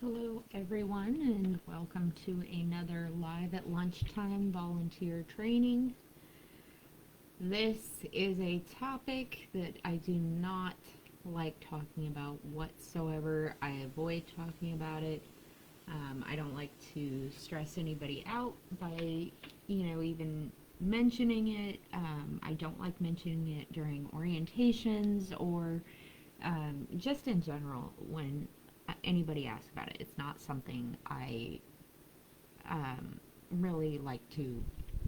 Hello, everyone, and welcome to another Live at Lunchtime volunteer training. This is a topic that I do not like talking about whatsoever. I avoid talking about it. I don't like to stress anybody out by, even mentioning it. I don't like mentioning it during orientations or just in general when anybody asks about it. It's not something I really like to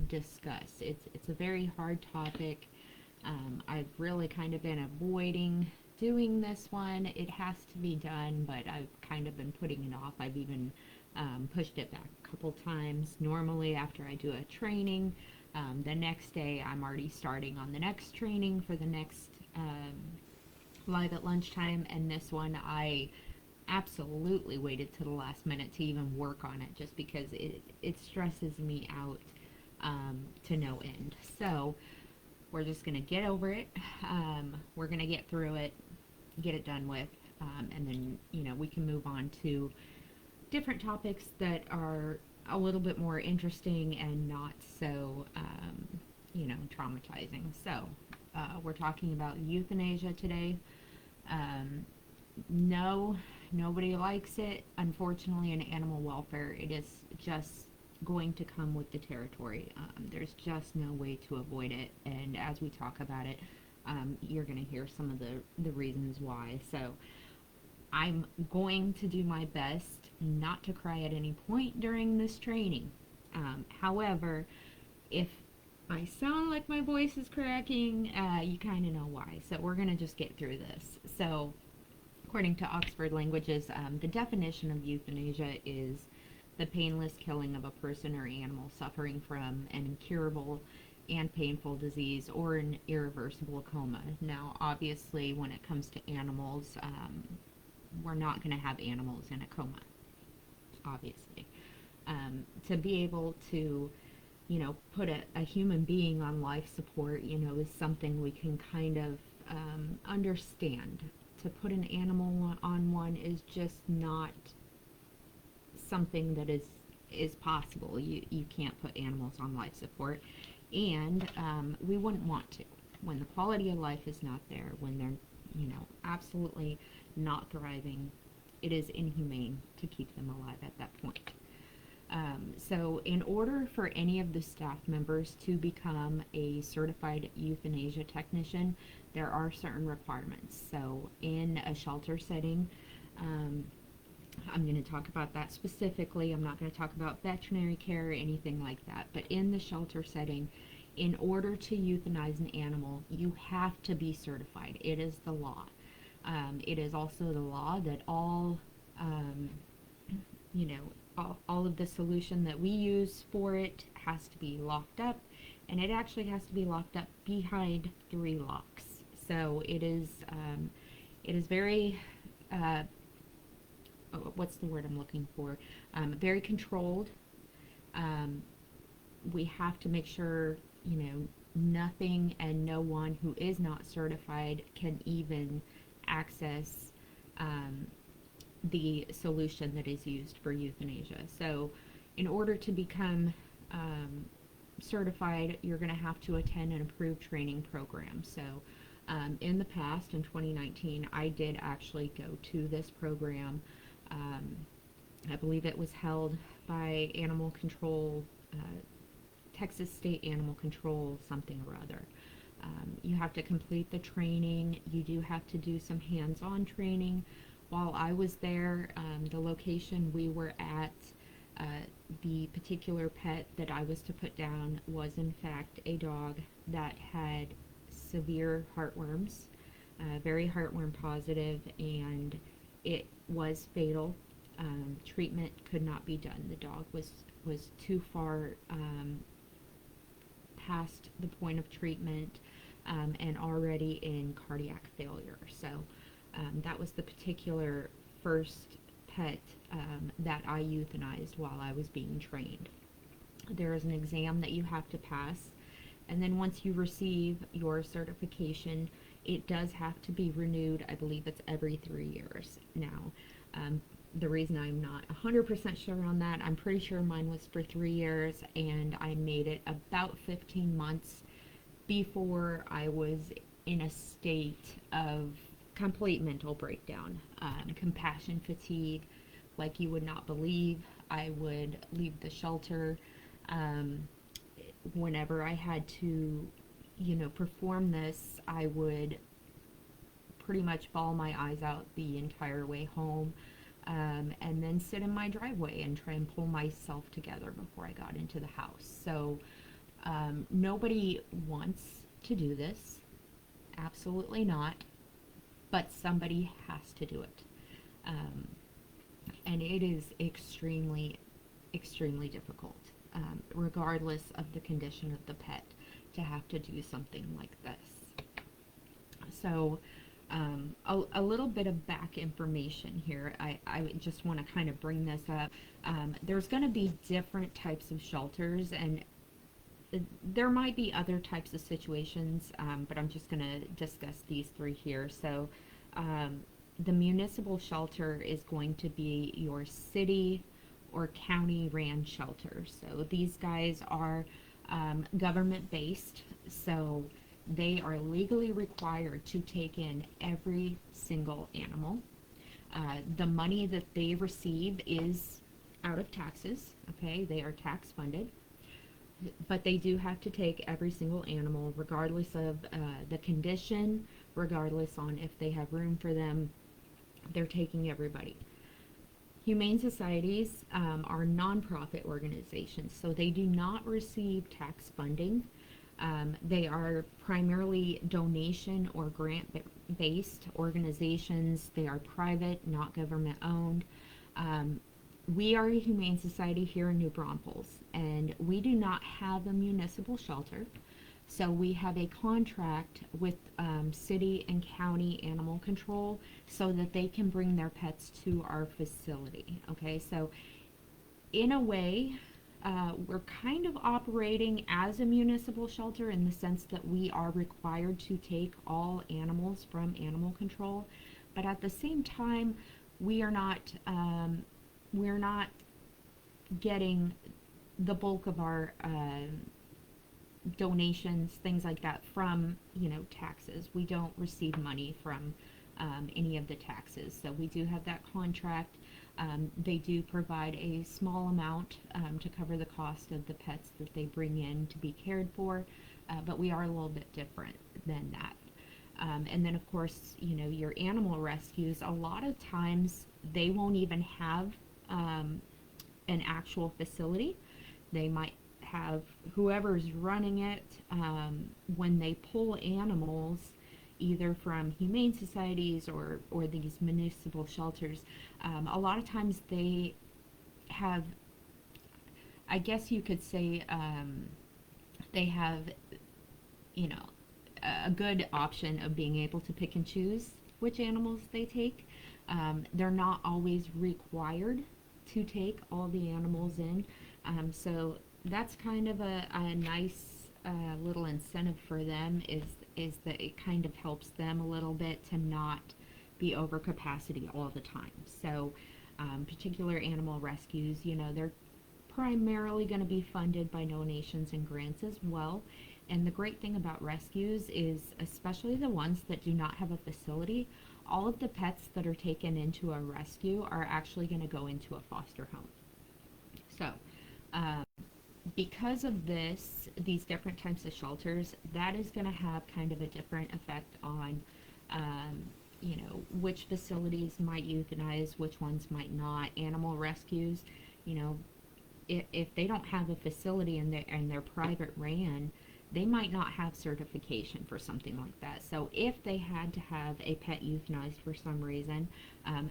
discuss. It's a very hard topic. I've really kind of been avoiding doing this one. It has to be done, but I've kind of been putting it off. I've even pushed it back a couple times. Normally, after I do a training, the next day I'm already starting on the next training for the next Live at Lunchtime, and this one I absolutely waited to the last minute to even work on it just because it stresses me out to no end. So we're just going to get over it. We're going to get through it, get it done with, and then, we can move on to different topics that are a little bit more interesting and not so, traumatizing. So we're talking about euthanasia today. No, nobody likes it. Unfortunately, in animal welfare, it is just going to come with the territory. There's just no way to avoid it, and as we talk about it, you're going to hear some of the reasons why. So I'm going to do my best not to cry at any point during this training. However, if I sound like my voice is cracking, you kind of know why. So we're going to just get through this. So according to Oxford Languages, the definition of euthanasia is the painless killing of a person or animal suffering from an incurable and painful disease or an irreversible coma. Now, obviously, when it comes to animals, we're not going to have animals in a coma, obviously. To be able to, put a human being on life support, is something we can kind of understand. To put an animal on one is just not something that is possible. You can't put animals on life support, and we wouldn't want to. When the quality of life is not there, when they're, absolutely not thriving, it is inhumane to keep them alive at that point. So in order for any of the staff members to become a certified euthanasia technician, there are certain requirements. So in a shelter setting, I'm going to talk about that specifically. I'm not going to talk about veterinary care or anything like that. But in the shelter setting, in order to euthanize an animal, you have to be certified. It is the law. It is also the law that all of the solution that we use for it has to be locked up, and it actually has to be locked up behind 3 locks. So it is very, what's the word I'm looking for? Very controlled. We have to make sure, nothing and no one who is not certified can even access the solution that is used for euthanasia. So in order to become certified, you're going to have to attend an approved training program. So in the past, in 2019, I did actually go to this program. I believe it was held by Animal Control, Texas State Animal Control, something or other. You have to complete the training. You do have to do some hands-on training. While I was there, the location we were at, the particular pet that I was to put down was in fact a dog that had severe heartworms, very heartworm positive, and it was fatal. Treatment could not be done. The dog was too far past the point of treatment and already in cardiac failure. So that was the particular first pet that I euthanized while I was being trained. There is an exam that you have to pass, and then once you receive your certification, it does have to be renewed. I believe it's every 3 years. Now, The reason I'm not 100% sure on that, I'm pretty sure mine was for 3 years, and I made it about 15 months before I was in a state of complete mental breakdown, compassion fatigue, like you would not believe. I would leave the shelter um, whenever I had to, perform this. I would pretty much bawl my eyes out the entire way home, and then sit in my driveway and try and pull myself together before I got into the house. So nobody wants to do this, absolutely not, but somebody has to do it. Um, and it is extremely, extremely difficult, regardless of the condition of the pet, to have to do something like this. So, a little bit of back information here. I just want to kind of bring this up. There's going to be different types of shelters, and there might be other types of situations, but I'm just going to discuss these three here. So, the municipal shelter is going to be your city or county ran shelter. So these guys are government based, so they are legally required to take in every single animal. The money that they receive is out of taxes, okay? They are tax funded, but they do have to take every single animal, regardless of the condition, regardless on if they have room for them. They're taking everybody. Humane societies are nonprofit organizations, so they do not receive tax funding. They are primarily donation or grant-based organizations. They are private, not government-owned. We are a humane society here in New Braunfels, and we do not have a municipal shelter. So we have a contract with city and county animal control so that they can bring their pets to our facility. Okay, so in a way, we're kind of operating as a municipal shelter in the sense that we are required to take all animals from animal control, but at the same time, we are not getting the bulk of our donations, things like that, from taxes. We don't receive money from any of the taxes, so we do have that contract. They do provide a small amount to cover the cost of the pets that they bring in to be cared for, but we are a little bit different than that. And then of course, your animal rescues, a lot of times they won't even have an actual facility. They might have whoever's running it, when they pull animals either from humane societies or these municipal shelters, a lot of times they have, I guess you could say, they have a good option of being able to pick and choose which animals they take. They're not always required to take all the animals in, so that's kind of a nice little incentive for them, is that it kind of helps them a little bit to not be over capacity all the time. So particular animal rescues, they're primarily going to be funded by donations and grants as well. And the great thing about rescues is, especially the ones that do not have a facility, all of the pets that are taken into a rescue are actually going to go into a foster home. So because of these different types of shelters, that is going to have kind of a different effect on, which facilities might euthanize, which ones might not. Animal rescues, if they don't have a facility and they're private ran, they might not have certification for something like that. So if they had to have a pet euthanized for some reason,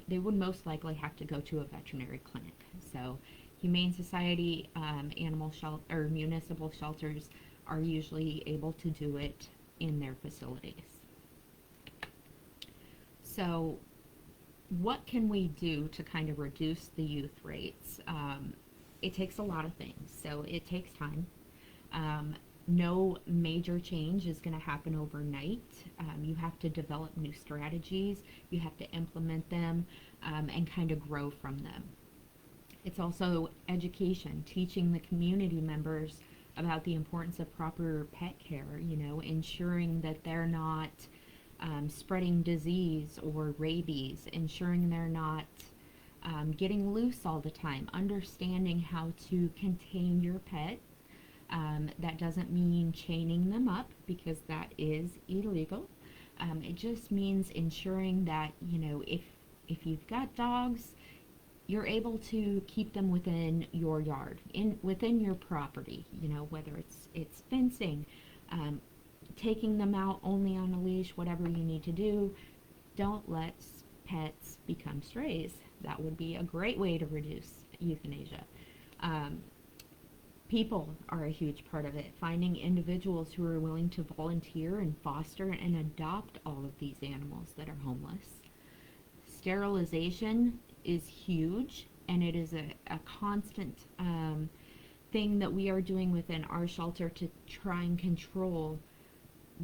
they would most likely have to go to a veterinary clinic. So Humane Society, animal shelter, or municipal shelters are usually able to do it in their facilities. So what can we do to kind of reduce the youth rates? It takes a lot of things. So it takes time. no major change is going to happen overnight. You have to develop new strategies, you have to implement them, and kind of grow from them. It's also education, teaching the community members about the importance of proper pet care, ensuring that they're not spreading disease or rabies, ensuring they're not getting loose all the time, understanding how to contain your pet. That doesn't mean chaining them up because that is illegal. It just means ensuring that, if you've got dogs, you're able to keep them within your yard, within your property, whether it's fencing, taking them out only on a leash, whatever you need to do. Don't let pets become strays. That would be a great way to reduce euthanasia. People are a huge part of it. Finding individuals who are willing to volunteer and foster and adopt all of these animals that are homeless. Sterilization is huge, and it is a constant thing that we are doing within our shelter to try and control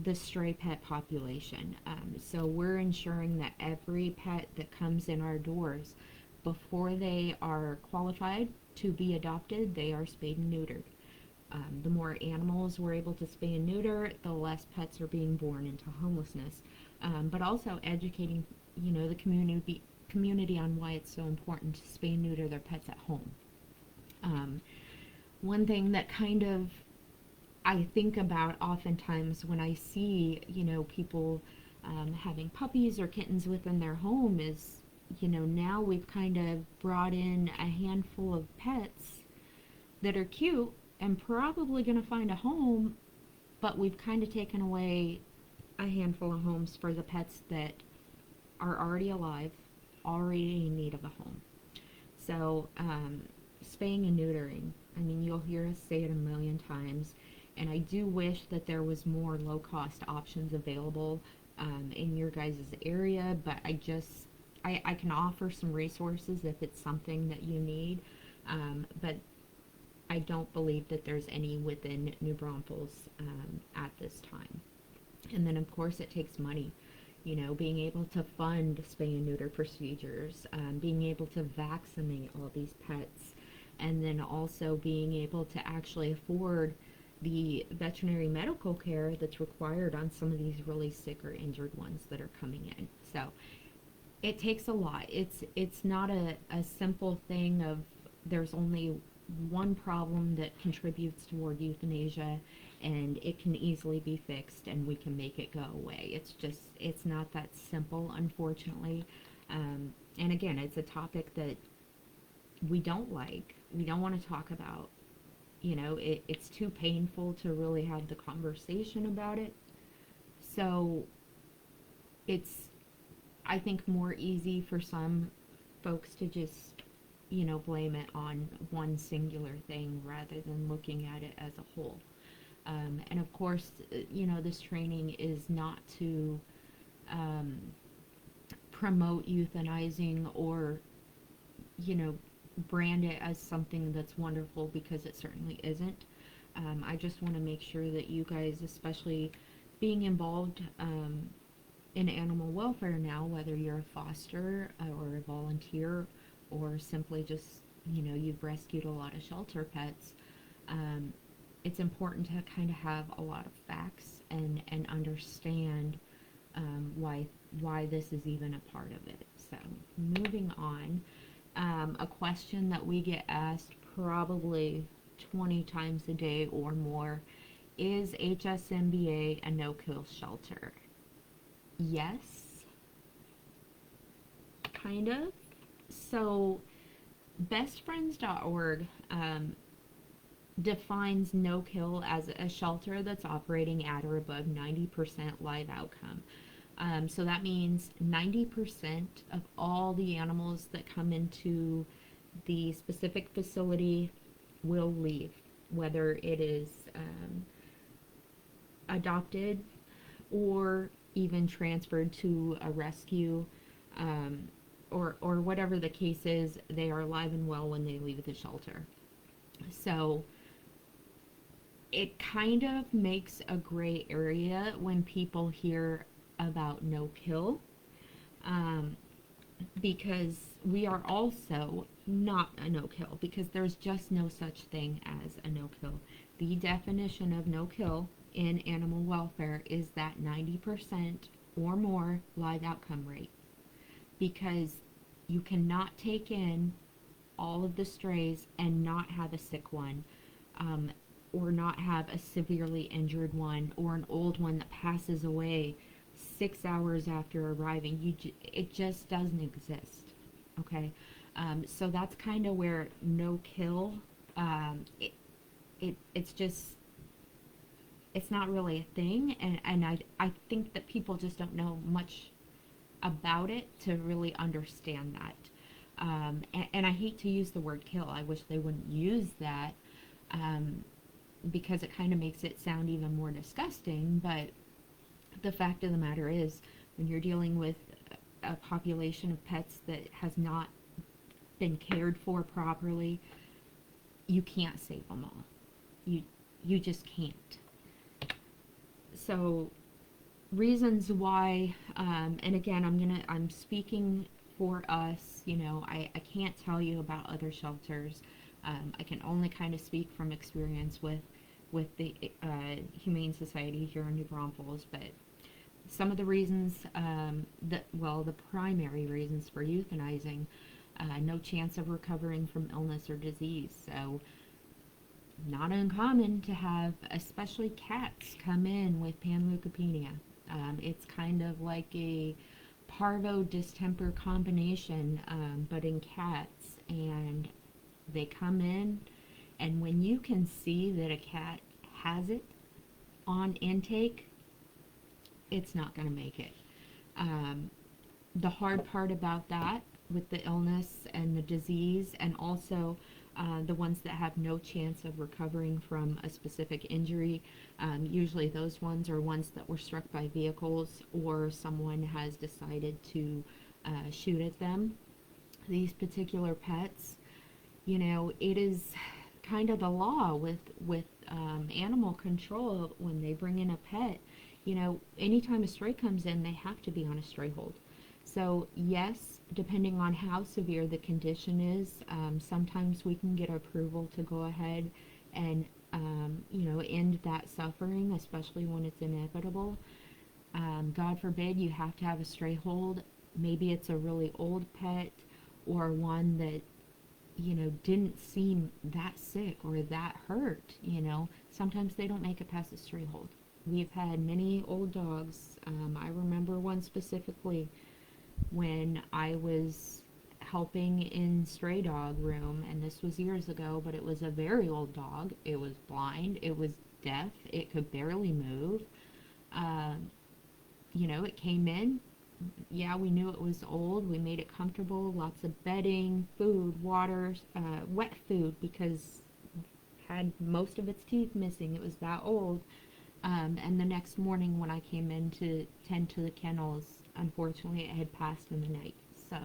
the stray pet population. So we're ensuring that every pet that comes in our doors, before they are qualified to be adopted, they are spayed and neutered. The more animals we're able to spay and neuter, the less pets are being born into homelessness. But also educating, the community on why it's so important to spay and neuter their pets at home. One thing that kind of I think about oftentimes when I see, people having puppies or kittens within their home is, now we've kind of brought in a handful of pets that are cute and probably going to find a home, but we've kind of taken away a handful of homes for the pets that are already alive, already in need of a home. So, spaying and neutering, you'll hear us say it a million times, and I do wish that there was more low-cost options available in your guys' area, but I can offer some resources if it's something that you need, but I don't believe that there's any within New Braunfels at this time. And then, of course, it takes money. Being able to fund spay and neuter procedures, being able to vaccinate all these pets, and then also being able to actually afford the veterinary medical care that's required on some of these really sick or injured ones that are coming in. So it takes a lot. It's not a simple thing of there's only one problem that contributes toward euthanasia and it can easily be fixed and we can make it go away. It's not that simple, unfortunately. And again, it's a topic that we don't like. We don't want to talk about. It's too painful to really have the conversation about it. So it's, I think, more easy for some folks to just, blame it on one singular thing rather than looking at it as a whole. And of course, this training is not to promote euthanizing or, brand it as something that's wonderful, because it certainly isn't. I just want to make sure that you guys, especially being involved in animal welfare now, whether you're a foster or a volunteer or simply just, you've rescued a lot of shelter pets, it's important to kind of have a lot of facts and understand why this is even a part of it. So moving on, a question that we get asked probably 20 times a day or more: is HSMBA a no-kill shelter? Yes, kind of. So bestfriends.org defines no-kill as a shelter that's operating at or above 90% live outcome. So that means 90% of all the animals that come into the specific facility will leave, whether it is adopted or even transferred to a rescue, or whatever the case is, they are alive and well when they leave the shelter. So it kind of makes a gray area when people hear about no kill, um, because we are also not a no kill, because there's just no such thing as a no kill. The definition of no kill in animal welfare is that 90% or more live outcome rate, because you cannot take in all of the strays and not have a sick one, um, or not have a severely injured one, or an old one that passes away 6 hours after arriving. It just doesn't exist. Okay, so that's kind of where no kill. It's just, it's not really a thing, and I think that people just don't know much about it to really understand that. And I hate to use the word kill. I wish they wouldn't use that, um, because it kind of makes it sound even more disgusting. But the fact of the matter is, when you're dealing with a population of pets that has not been cared for properly, you can't save them all. You you just can't. So reasons why, and again, I'm speaking for us. I can't tell you about other shelters. I can only kind of speak from experience with the Humane Society here in New Braunfels. But some of the reasons, the primary reasons for euthanizing: no chance of recovering from illness or disease. So not uncommon to have, especially cats, come in with panleukopenia. It's kind of like a parvo distemper combination, but in cats. And they come in, and when you can see that a cat has it on intake, it's not going to make it. The hard part about that, with the illness and the disease, and also the ones that have no chance of recovering from a specific injury, usually those ones are ones that were struck by vehicles, or someone has decided to shoot at them. These particular pets, it is kind of the law with animal control. When they bring in a pet, anytime a stray comes in, they have to be on a stray hold. So yes, depending on how severe the condition is, sometimes we can get approval to go ahead and end that suffering, especially when it's inevitable. God forbid you have to have a stray hold. Maybe it's a really old pet, or one that didn't seem that sick or that hurt. Sometimes they don't make it past the stray hold. We've had many old dogs. I remember one specifically when I was helping in stray dog room, and this was years ago, but it was a very old dog. It was blind, it was deaf, it could barely move. It came in. Yeah, we knew it was old. We made it comfortable, lots of bedding, food, water, wet food, because it had most of its teeth missing. It was that old. And the next morning when I came in to tend to the kennels, unfortunately it had passed in the night. So,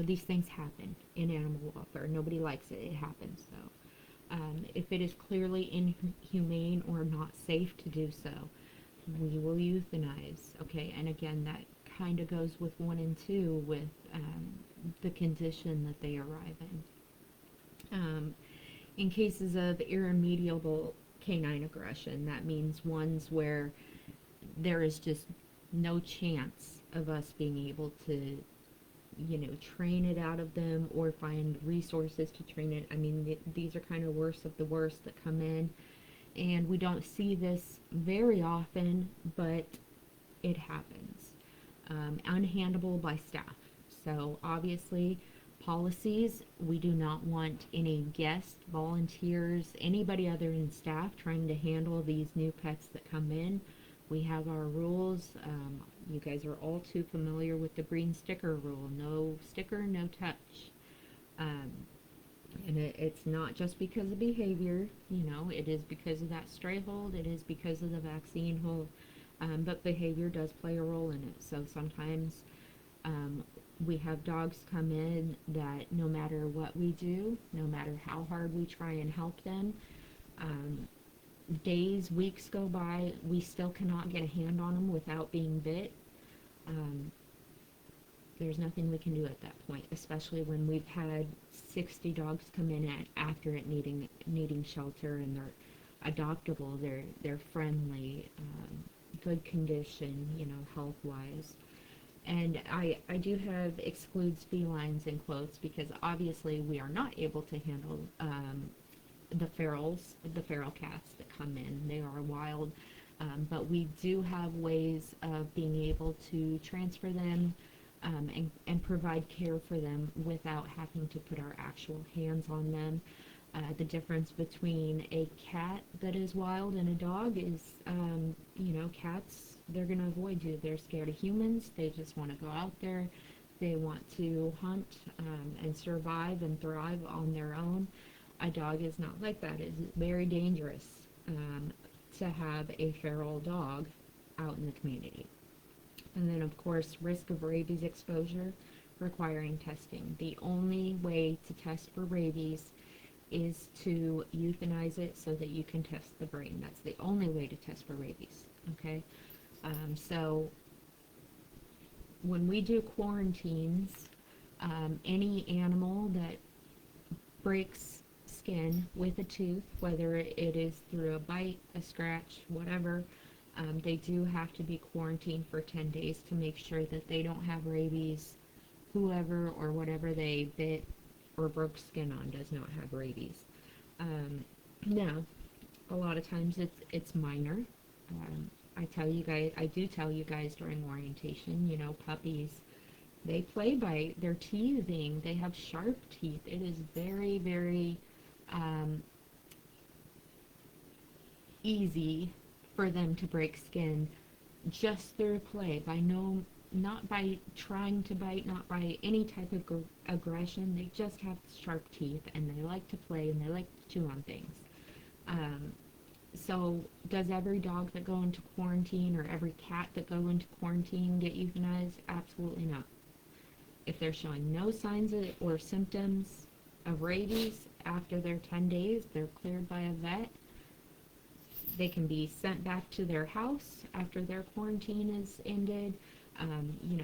these things happen in animal welfare. Nobody likes it. It happens. So, if it is clearly inhumane or not safe to do so, we will euthanize. Okay, and again, that kind of goes with 1 and 2 with the condition that they arrive in. In cases of irremediable canine aggression, that means ones where there is just no chance of us being able to, train it out of them, or find resources to train it. I mean, these are kind of worst of the worst that come in, and we don't see this very often, but it happens. Unhandleable by staff. So obviously, policies, we do not want any guests, volunteers, anybody other than staff trying to handle these new pets that come in. We have our rules. You guys are all too familiar with the green sticker rule. No sticker, no touch. And it's not just because of behavior, it is because of that stray hold, it is because of the vaccine hold, but behavior does play a role in it. So sometimes we have dogs come in that no matter what we do, no matter how hard we try and help them, Um, Days, weeks go by, we still cannot get a hand on them without being bit. Um, there's nothing we can do at that point, especially when we've had 60 dogs come in after it needing shelter, and they're adoptable, they're friendly, good condition, health wise. And I do have excludes felines in quotes because obviously we are not able to handle the feral cats that come in. They are wild, but we do have ways of being able to transfer them, and provide care for them without having to put our actual hands on them. The difference between a cat that is wild and a dog is, cats, they're going to avoid you. They're scared of humans. They just want to go out there. They want to hunt, and survive and thrive on their own. A dog is not like that. It's very dangerous, to have a feral dog out in the community. And then, of course, risk of rabies exposure requiring testing. The only way to test for rabies is to euthanize it so that you can test the brain. That's the only way to test for rabies, okay? So when we do quarantines, any animal that breaks skin with a tooth, whether it is through a bite, a scratch, whatever, they do have to be quarantined for 10 days to make sure that they don't have rabies. Whoever or whatever they bit or broke skin on does not have rabies. Now, a lot of times it's minor. I do tell you guys during orientation, puppies, they play bite, they're teething, they have sharp teeth. It is very, very easy for them to break skin just through play, not by trying to bite, not by any type of aggression. They just have sharp teeth, and they like to play, and they like to chew on things. So does every dog that go into quarantine or every cat that go into quarantine get euthanized? Absolutely not. If they're showing no signs or symptoms of rabies after their 10 days, they're cleared by a vet. They can be sent back to their house after their quarantine is ended.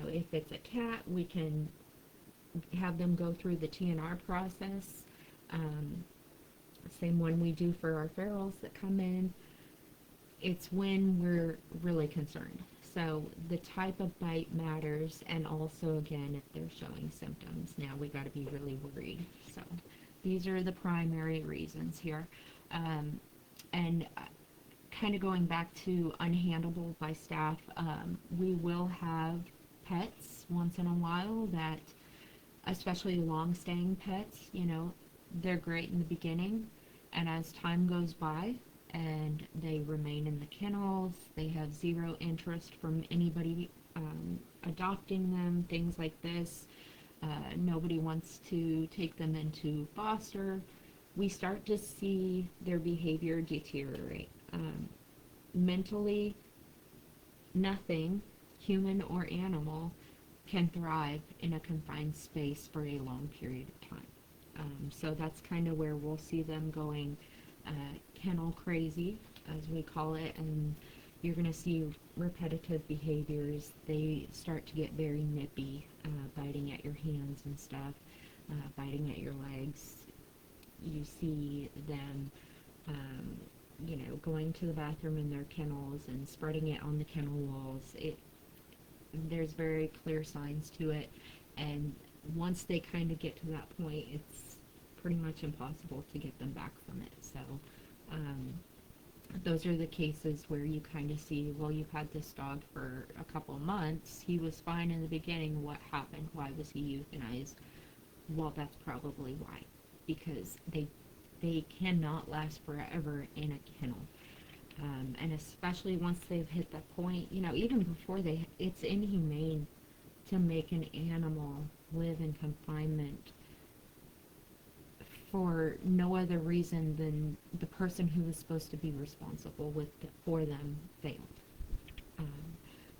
If it's a cat, we can have them go through the TNR process. Same one we do for our ferals that come in. It's when we're really concerned. So the type of bite matters, and also, again, if they're showing symptoms. Now we got to be really worried. So these are the primary reasons here. And kind of going back to unhandleable by staff, we will have pets once in a while that, especially long-staying pets, they're great in the beginning, and as time goes by and they remain in the kennels, they have zero interest from anybody adopting them, things like this. Nobody wants to take them into foster. We start to see their behavior deteriorate. Mentally, nothing, human or animal, can thrive in a confined space for a long period of time. So that's kind of where we'll see them going kennel crazy, as we call it, and you're going to see repetitive behaviors. They start to get very nippy, biting at your hands and stuff, biting at your legs. You see them going to the bathroom in their kennels and spreading it on the kennel walls. There's very clear signs to it, and once they kind of get to that point, it's pretty much impossible to get them back from it. So those are the cases where you kind of see, well, you've had this dog for a couple of months, he was fine in the beginning, what happened, why was he euthanized? Well, that's probably why, because they cannot last forever in a kennel. And especially once they've hit that point, even before it's inhumane to make an animal live in confinement for no other reason than the person who was supposed to be responsible for them failed.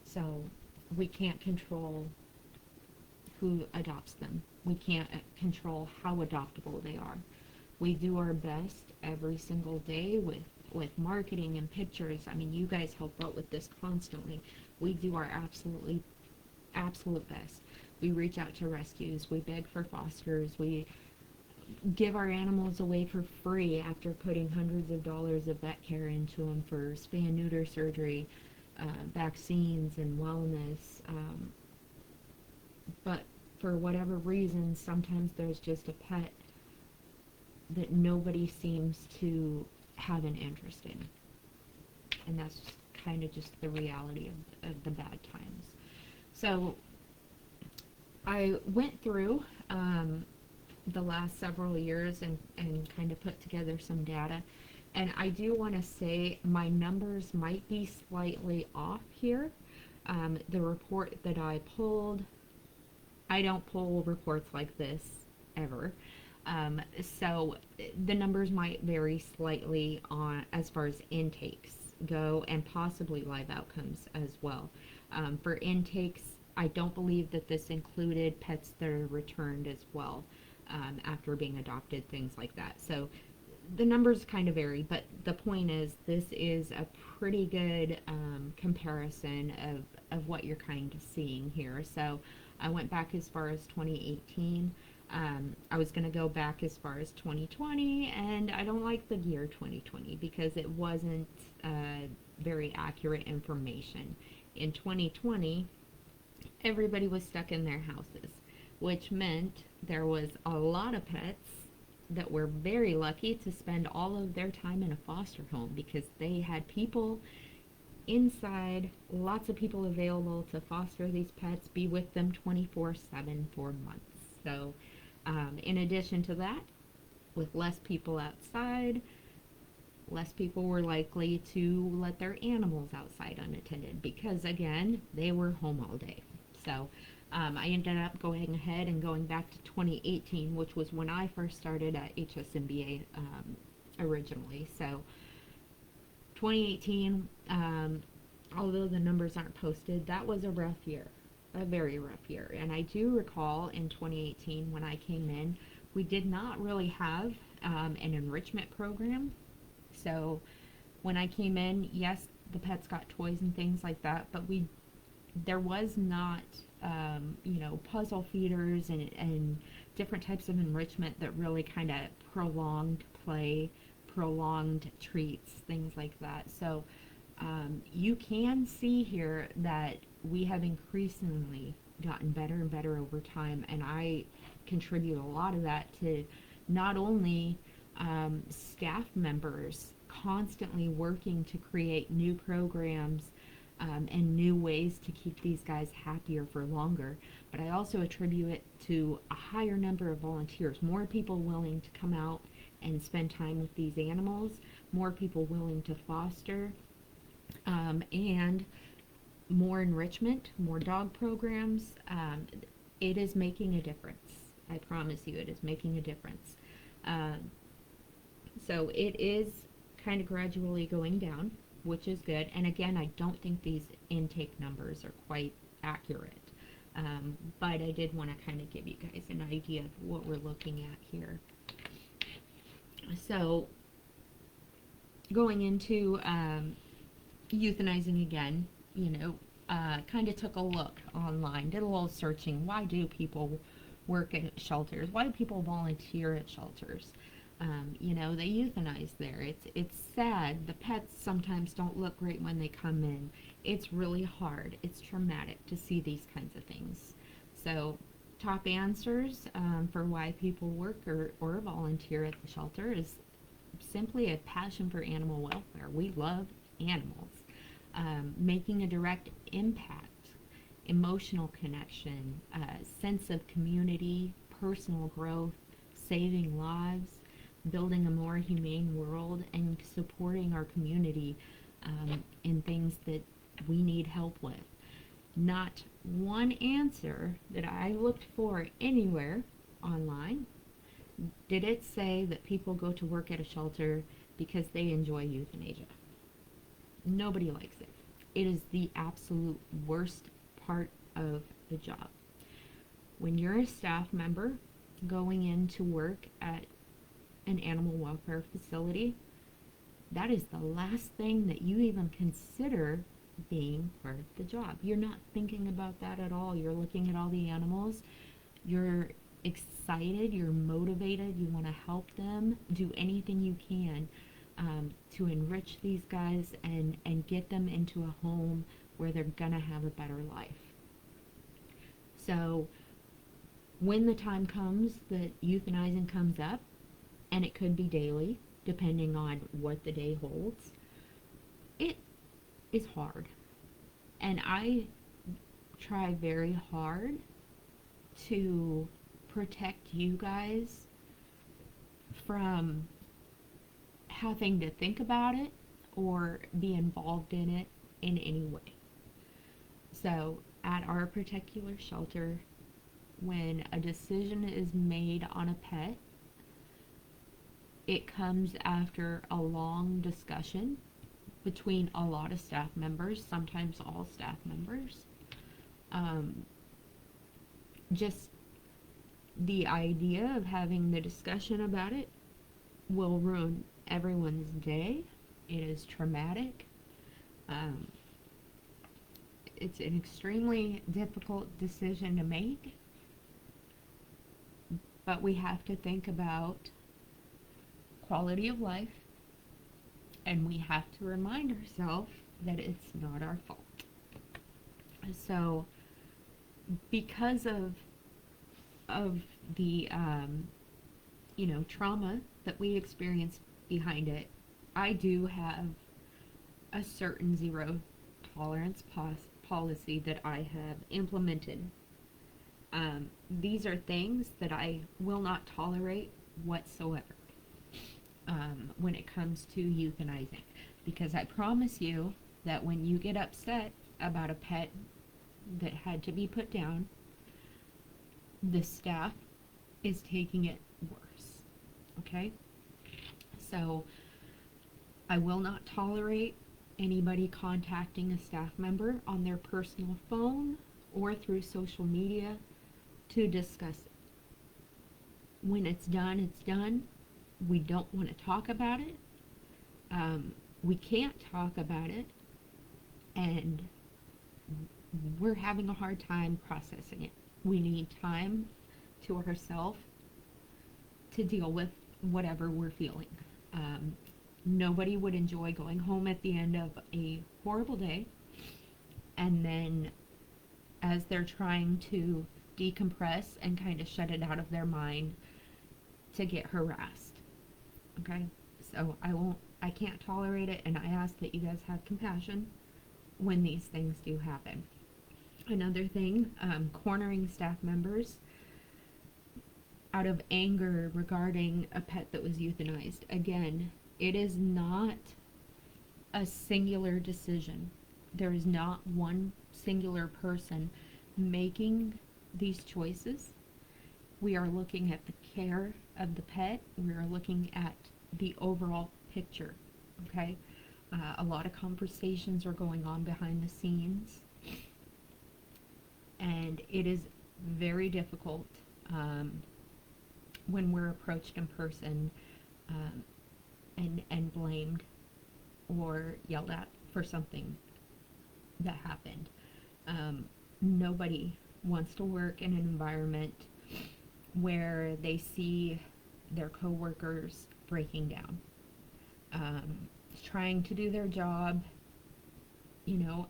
So we can't control who adopts them. We can't control how adoptable they are. We do our best every single day with marketing and pictures. I mean, you guys help out with this constantly. We do our absolute best. We reach out to rescues. We beg for fosters. We give our animals away for free after putting hundreds of dollars of vet care into them for spay and neuter surgery, vaccines, and wellness. But for whatever reason, sometimes there's just a pet that nobody seems to have an interest in. And that's kind of just the reality of the bad times. So I went through the last several years and kind of put together some data. And I do want to say my numbers might be slightly off here. The report that I pulled, I don't pull reports like this ever. So the numbers might vary slightly on as far as intakes go, and possibly live outcomes as well. For intakes, I don't believe that this included pets that are returned as well after being adopted, things like that. So the numbers kind of vary, but the point is this is a pretty good comparison of what you're kind of seeing here. So I went back as far as 2018. I was going to go back as far as 2020, and I don't like the year 2020 because it wasn't very accurate information. In 2020, everybody was stuck in their houses, which meant there was a lot of pets that were very lucky to spend all of their time in a foster home because they had people inside, lots of people available to foster these pets, be with them 24/7 for months. So in addition to that, with less people outside, less people were likely to let their animals outside unattended because, again, they were home all day. So I ended up going ahead and going back to 2018, which was when I first started at HSMBA originally. So 2018, although the numbers aren't posted, that was a rough year, a very rough year. And I do recall in 2018 when I came in, we did not really have an enrichment program. So when I came in, yes, the pets got toys and things like that, but there was not, puzzle feeders and different types of enrichment that really kind of prolonged play, prolonged treats, things like that. So you can see here that we have increasingly gotten better and better over time, and I contribute a lot of that to not only staff members constantly working to create new programs and new ways to keep these guys happier for longer, but I also attribute it to a higher number of volunteers, more people willing to come out and spend time with these animals, more people willing to foster, and more enrichment, more dog programs. It is making a difference. I promise you, it is making a difference. So it is kind of gradually going down, which is good. And again, I don't think these intake numbers are quite accurate. But I did want to kind of give you guys an idea of what we're looking at here. So going into euthanizing again, kind of took a look online, did a little searching. Why do people work at shelters? Why do people volunteer at shelters? They euthanize there. It's sad. The pets sometimes don't look great when they come in. It's really hard. It's traumatic to see these kinds of things. So top answers for why people work or volunteer at the shelter is simply a passion for animal welfare. We love animals. Making a direct impact, emotional connection, sense of community, personal growth, saving lives, building a more humane world, and supporting our community in things that we need help with. Not one answer that I looked for anywhere online did it say that people go to work at a shelter because they enjoy euthanasia. Nobody likes it. It is the absolute worst part of the job. When you're a staff member going in to work at an animal welfare facility, that is the last thing that you even consider being part of the job. You're not thinking about that at all. You're looking at all the animals. You're excited. You're motivated. You want to help them. Do anything you can to enrich these guys and get them into a home where they're going to have a better life. So when the time comes that euthanizing comes up, and it could be daily, depending on what the day holds, it is hard. And I try very hard to protect you guys from having to think about it or be involved in it in any way. So at our particular shelter, when a decision is made on a pet, it comes after a long discussion between a lot of staff members, sometimes all staff members. Just the idea of having the discussion about it will ruin everyone's day. It is traumatic. It's an extremely difficult decision to make, but we have to think about quality of life, and we have to remind ourselves that it's not our fault. So because of the trauma that we experienced behind it, I do have a certain zero tolerance policy that I have implemented. These are things that I will not tolerate whatsoever when it comes to euthanizing, because I promise you that when you get upset about a pet that had to be put down, the staff is taking it worse. Okay? So I will not tolerate anybody contacting a staff member on their personal phone or through social media to discuss it. When it's done, it's done. We don't want to talk about it. We can't talk about it, and we're having a hard time processing it. We need time to ourselves to deal with whatever we're feeling. Nobody would enjoy going home at the end of a horrible day, and then as they're trying to decompress and kind of shut it out of their mind, to get harassed. Okay? So I can't tolerate it, and I ask that you guys have compassion when these things do happen. Another thing, cornering staff members out of anger regarding a pet that was euthanized. Again, it is not a singular decision. There is not one singular person making these choices. We are looking at the care of the pet. We are looking at the overall picture. Okay? A lot of conversations are going on behind the scenes, and it is very difficult when we're approached in person and blamed or yelled at for something that happened. Nobody wants to work in an environment where they see their coworkers breaking down, trying to do their job,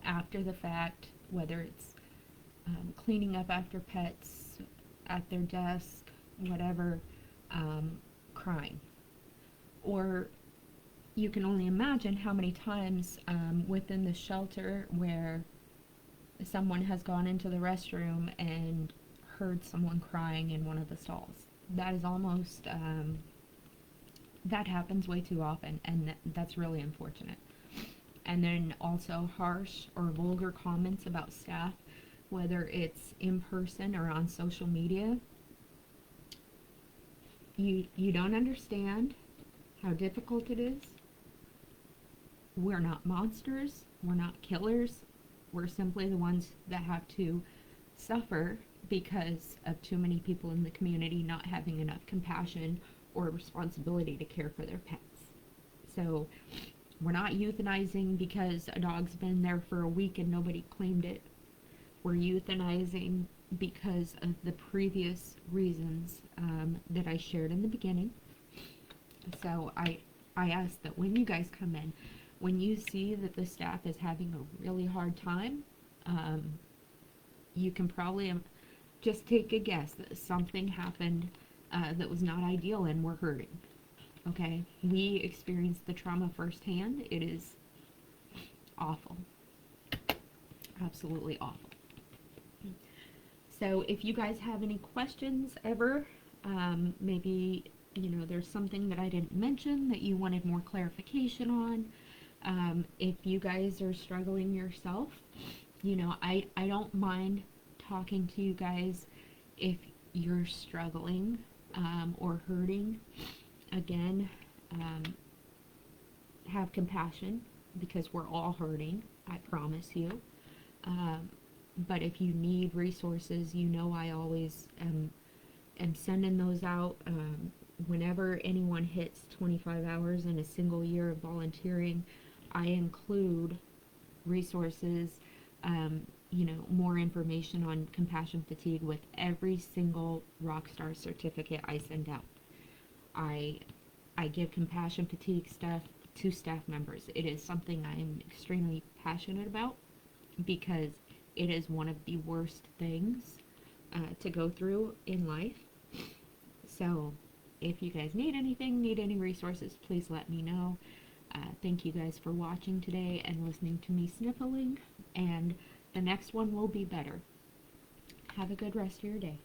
after the fact, whether it's cleaning up after pets at their desk, whatever, crying. Or you can only imagine how many times within the shelter where someone has gone into the restroom and heard someone crying in one of the stalls. That is almost, that happens way too often, and that's really unfortunate. And then also harsh or vulgar comments about staff, whether it's in person or on social media. You don't understand how difficult it is. We're not monsters. We're not killers. We're simply the ones that have to suffer because of too many people in the community not having enough compassion or responsibility to care for their pets. So we're not euthanizing because a dog's been there for a week and nobody claimed it. We're euthanizing because of the previous reasons that I shared in the beginning. So I ask that when you guys come in, when you see that the staff is having a really hard time, you can probably just take a guess that something happened that was not ideal and we're hurting. Okay? We experienced the trauma firsthand. It is awful. Absolutely awful. So if you guys have any questions ever, maybe, you know, there's something that I didn't mention that you wanted more clarification on, if you guys are struggling yourself, you know, I don't mind talking to you guys if you're struggling or hurting. Again, have compassion because we're all hurting, I promise you. But if you need resources, you know I always am sending those out. Whenever anyone hits 25 hours in a single year of volunteering, I include resources, you know, more information on compassion fatigue with every single Rockstar certificate I send out. I give compassion fatigue stuff to staff members. It is something I am extremely passionate about because it is one of the worst things to go through in life. So if you guys need anything, need any resources, please let me know. Thank you guys for watching today and listening to me sniffling, and the next one will be better. Have a good rest of your day.